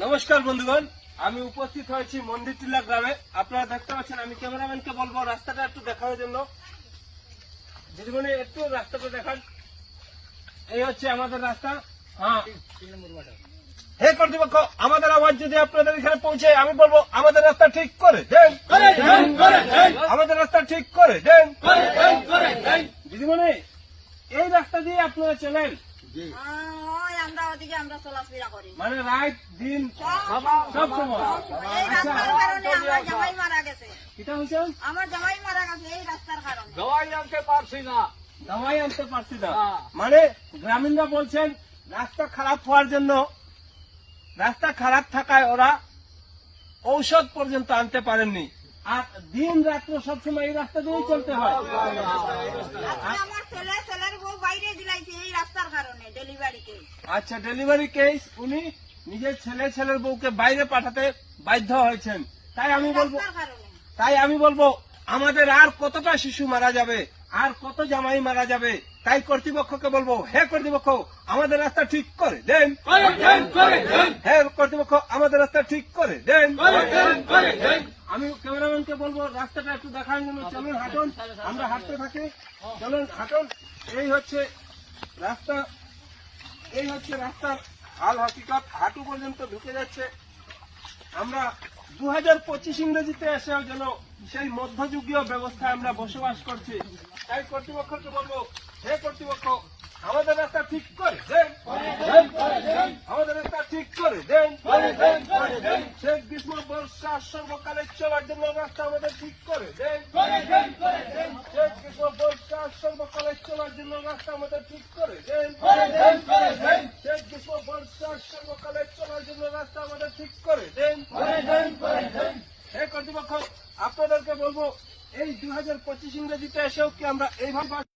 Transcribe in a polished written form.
নমস্কার বন্ধুগণ, আমি উপস্থিত হয়েছি মন্দিরটিলা গ্রামে। আপনারা দেখতে পাচ্ছেন, আমি ক্যামেরাম্যানকে বলবো রাস্তাটা একটু দেখানোর জন্য। দিদিমণি একটু রাস্তাটা দেখান। এই হচ্ছে আমাদের রাস্তা। হ্যাঁ, হে কর্তৃপক্ষ, আমাদের আওয়াজ যদি আপনাদের এখানে পৌঁছে, আমি বলবো আমাদের রাস্তা ঠিক করে দেন, আমাদের রাস্তা ঠিক করে দেন। দিদিমণি, এই রাস্তা দিয়ে আপনারা চলেন? আমরা ওদিকে আমরা চলাফেরা করি, মানে রাত দিন সব সময়? এই রাস্তার কারণে আমার জামাই মারা গেছে। এটা হচ্ছে আমার জামাই মারা গেছে এই রাস্তার কারণে। দাওয়াই আনতে পারছি না। মানে গ্রামীণরা বলছেন রাস্তা খারাপ হওয়ার জন্য, রাস্তা খারাপ থাকায় ওরা ঔষধ পর্যন্ত আনতে পারেননি, আর দিন রাত্র সবসময় এই রাস্তা দিয়েই চলতে হয়। আমার ছেলের বউ বাইরে দিলাইছে এই রাস্তার কারণে ডেলিভারি কেস। আচ্ছা, ডেলিভারি কেস, উনি নিজের ছেলের বউকে বাইরে পাঠাতে বাধ্য হয়েছেন। তাই আমি বলবো আমাদের আর কতটা শিশু মারা যাবে, আর কত জামাই মারা যাবে। তাই কর্তৃপক্ষকে বলবো, হে কর্তৃপক্ষ, আমাদের রাস্তা ঠিক করে দেন। হে কর্তৃপক্ষ, আমাদের রাস্তা ঠিক করে দেন। আমি ক্যামেরাম্যানকে বলবো রাস্তাটা একটু দেখানোর জন্য। চলুন হাঁটুন, আমরা হাঁটতে থাকি। চলুন হাঁটুন। এই হচ্ছে রাস্তা, এই হচ্ছে রাস্তার হাল হকিকত। হাঁটু পর্যন্ত ঢুকে যাচ্ছে। আমরা 2025 ইংরেজিতে এসেও যেন সেই মধ্যযুগীয় ব্যবস্থায় আমরা বসবাস করছি। তাই কর্তৃপক্ষকে বলবো, হে কর্তৃপক্ষ, আমাদের রাস্তা ঠিক করে দেন, আমাদের রাস্তা ঠিক করে দেন। শেষ গ্রীষ্ম বর্ষা সর্বকালে চলার জন্য রাস্তা আমাদের ঠিক করে দেন। শেষ গ্রীষ্ম বর্ষা সর্বকালে চলার জন্য রাস্তা আমাদের ঠিক করে দেন। শেষ গ্রীষ্ম বর্ষা সর্বকালে চলার জন্য রাস্তা আমাদের ঠিক করে দেন। হে কর্তৃপক্ষ, আপনাদেরকে বলবো এই 2025 ইংরেজিতে এসেও কি আমরা এইভাবে